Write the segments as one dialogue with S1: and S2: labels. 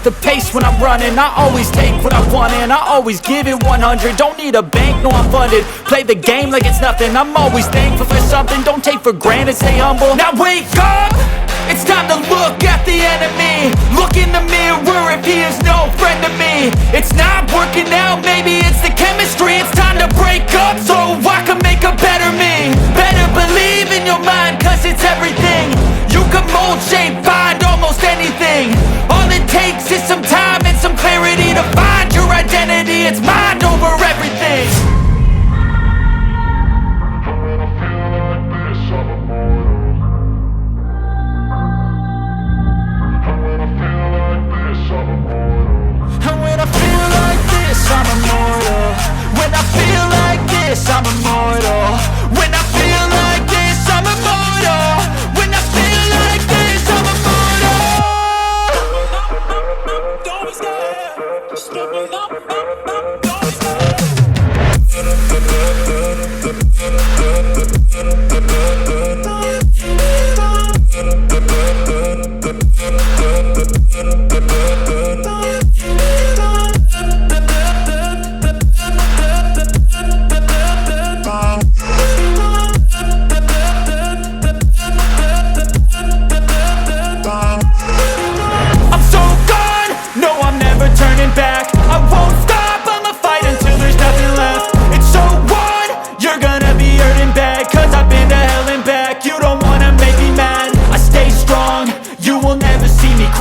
S1: set the pace when I'm running. I always take what I want and I always give it 100. Don't need a bank, no I'm funded. Play the game like it's nothing. I'm always thankful for something. Don't take for granted, stay humble. Now wake up! It's time to look at the enemy. Look in the mirror if he is no friend to me. It's not working out, maybe it's the chemistry. It's time to break up so I can make a better me. Better believe in your mind, cause it's everything. You can mold, shape, find almost anything. All it takes is some time and some clarity to find your identity. It's mind over everything. I'm immortal. When I feel like this, I'm immortal. When I feel like this, I'm immortal. When I feel like this, I'm immortal. Don't be scared. Just give me up. Don't be scared.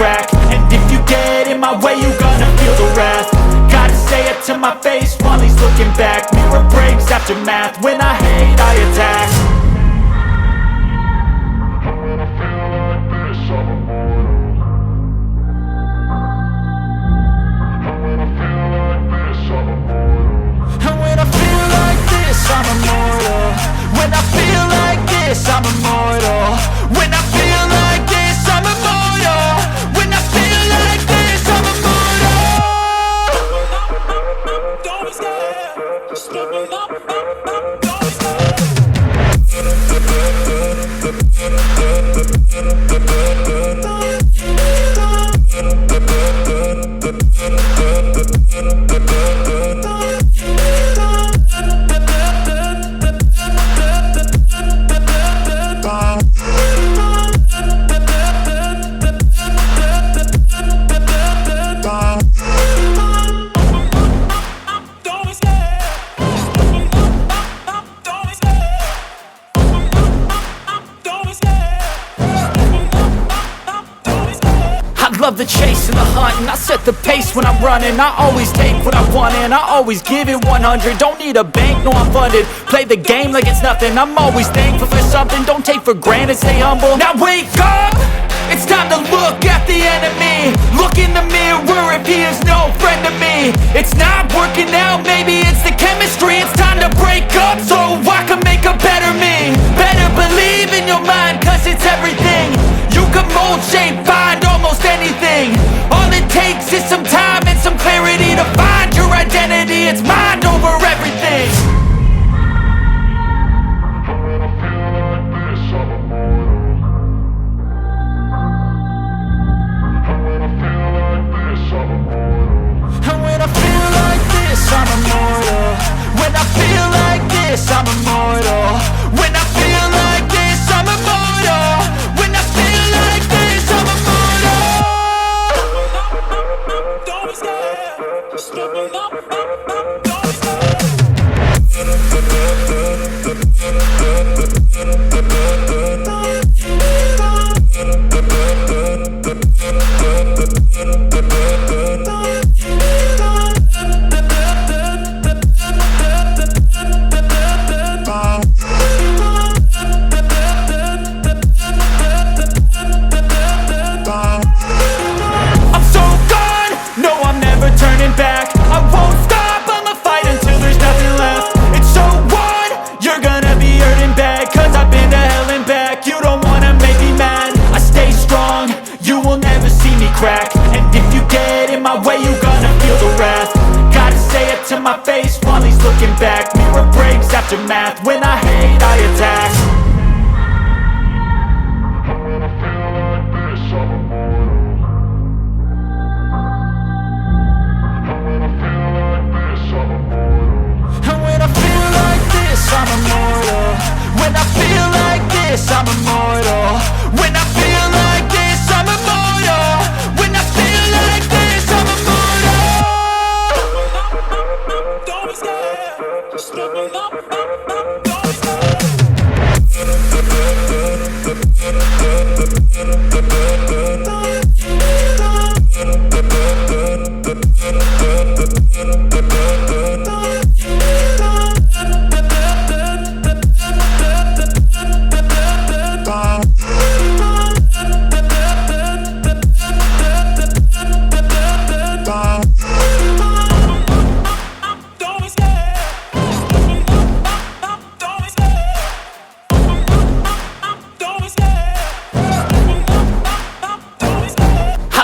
S1: And if you get in my way, you gonna feel the wrath. Gotta say it to my face while he's looking back. Mirror breaks after math. When I hate, I attack. When I feel like this, I'm immortal. When I feel like this, I'm immortal. And when I feel like this, I'm immortal. When I feel like this, I'm immortal. When I feel like this, I'm immortal. When I feel like this, I'm immortal. Don't be scared. Just give me up. Don't be scared. Love the chase and the hunt, and I set the pace when I'm running. I always take what I want and I always give it 100. Don't need a bank, no I'm funded. Play the game like it's nothing. I'm always thankful for something. Don't take for granted, stay humble. Now wake up! It's time to look at the enemy. Look in the mirror if he is no friend to me. It's not working out, maybe it's the chemistry. It's time to break up so I can make a better me. Better believe in your mind, cause it's everything. You can mold, shape, find almost anything. All it takes is some time and some clarity to find your identity. It's mind over everything. When I feel like this, I'm immortal. When I feel like this, I'm immortal. And when I feel like this, I'm immortal. When I feel like this, I'm immortal. When I feel like this, I'm immortal. When I feel like this, I'm immortal. Don't be scared. Just give me up. Don't be scared. My face while he's looking back. Mirror breaks after math. When I hate, I attack. When I feel like this, I'm immortal. this, I'm immortal. When I feel like this, I'm immortal. When I feel like this, I'm immortal. Don't be scared, just look me up, don't be scared.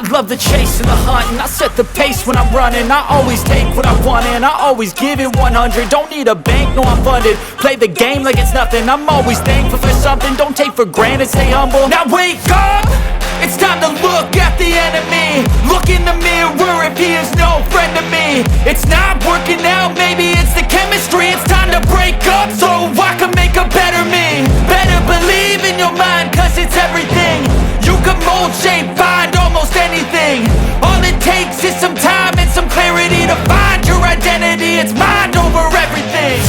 S1: Love the chase and the hunt, and I set the pace when I'm running. I always take what I want and I always give it 100. Don't need a bank, no I'm funded. Play the game like it's nothing. I'm always thankful for something. Don't take for granted, stay humble. Now wake up! It's time to look at the enemy. Look in the mirror if he is no friend to me. It's not working out, maybe it's the chemistry. It's time to break up so I can make a better me. Better believe in your mind, cause it's everything. You can mold, shape, find almost anything. All it takes is some time and some clarity to find your identity. It's mind over everything.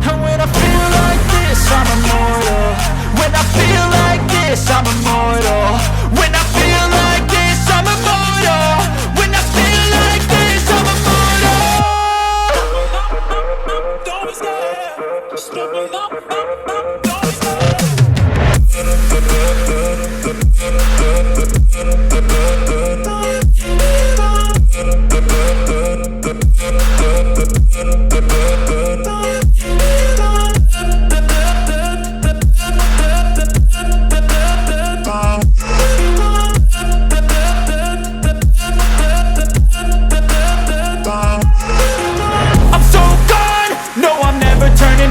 S1: And when I feel like this, I'm immortal. When I feel like this, I'm immortal. When I feel like this, I'm immortal. When I feel like this, I'm immortal. Don't be scared, just look me up, don't be scared.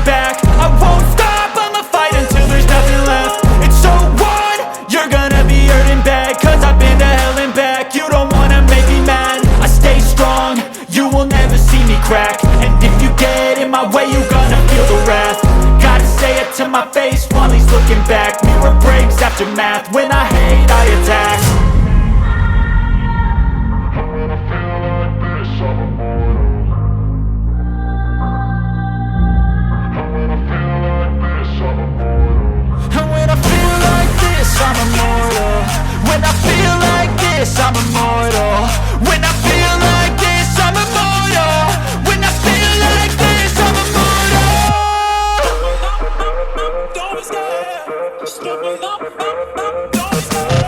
S1: Back. I won't stop, I'ma fight until there's nothing left. It's so what? You're gonna be hurting bad, cause I've been to hell and back. You don't wanna make me mad, I stay strong. You will never see me crack. And if you get in my way, you're gonna feel the wrath. Gotta say it to my face while he's looking back. Mirror breaks after math, when I hate, I attack. I'm immortal. When I feel like this, I'm immortal. When I feel like this, I'm immortal. When I feel like this, I'm immortal. Don't be scared, just look me up, don't be scared.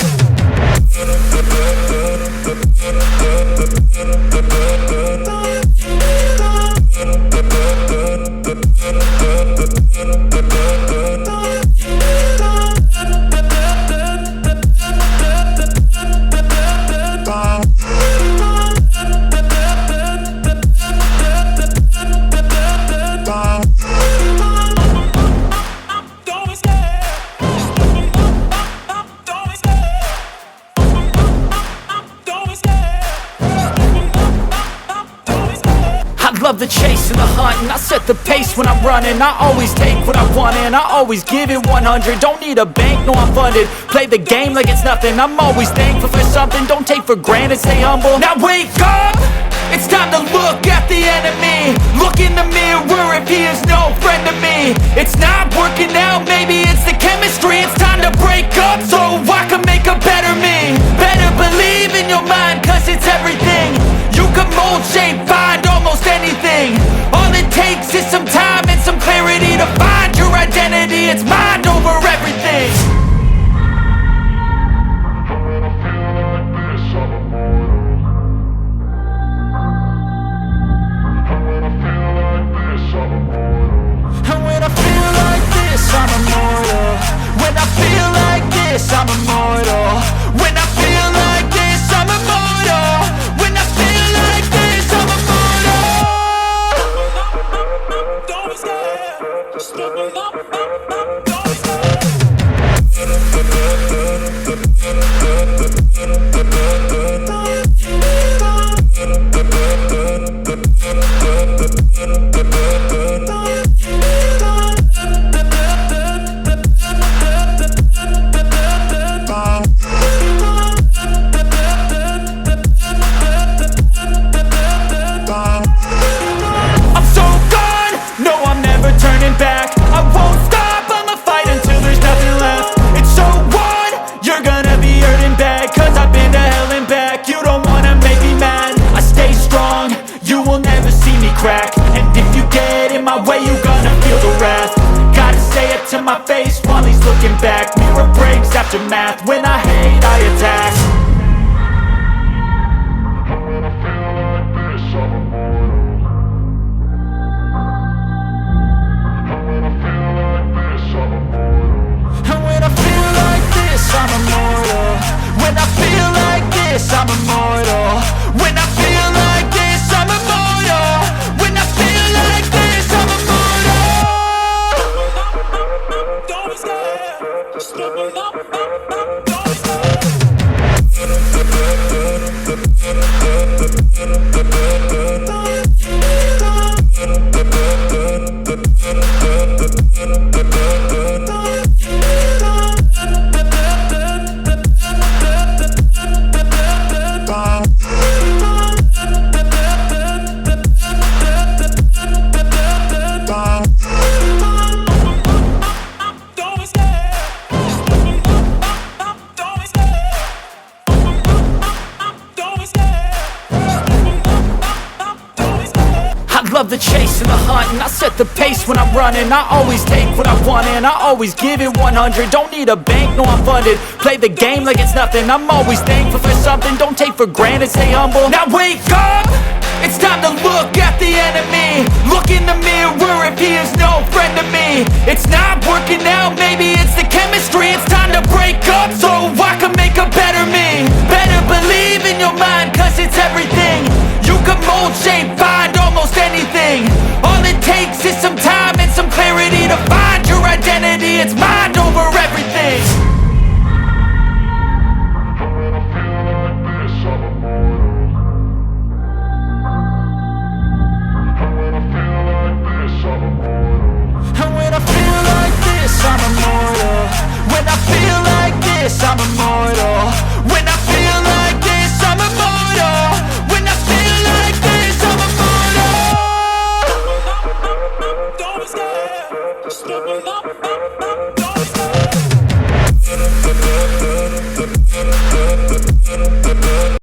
S1: Love the chase and the hunt, and I set the pace when I'm running. I always take what I want and I always give it 100. Don't need a bank, no I'm funded. Play the game like it's nothing. I'm always thankful for something. Don't take for granted, stay humble. Now wake up! It's time to look at the enemy. Look in the mirror if he is no friend to me. It's not working out, maybe it's the chemistry. It's time to break up so I can make a better me. Better believe in your mind, cause it's everything. You can mold, shape, find almost anything. All it takes is some time and some clarity to find your identity. It's mind over everything. And when I feel like this, I'm immortal. When I feel like this, I'm immortal. When I feel like this, I'm immortal. When I feel like this, I'm immortal. Don't be scared, just look me up, don't be scared. aftermath. When I hate, I attack.
S2: And when I feel like this, I'm immortal. And when I feel like this, I'm immortal.
S1: And when I feel like this, I'm immortal. When I feel like this, I'm immortal. When I feel like this, I'm immortal. When I feel like this, I'm immortal. Don't be scared. Just let me know. Don't be scared. I love the chase and the hunt, and I set the pace when I'm running. I always take what I want and I always give it 100. Don't need a bank, no I'm funded. Play the game like it's nothing. I'm always thankful for something. Don't take for granted, stay humble. Now wake up! It's time to look at the enemy. Look in the mirror if he is no friend to me. It's not working out, maybe it's the chemistry. It's time to break up so I can make a better me. Better believe in your mind, cause it's everything. You can mold, shape, find almost anything. All it takes is some time and some clarity to find your identity. It's mind over everything.
S2: And when I feel like this, I'm immortal. And when I feel like this, I'm immortal.
S1: And when I feel like this, I'm immortal. When I feel like this, I'm immortal. When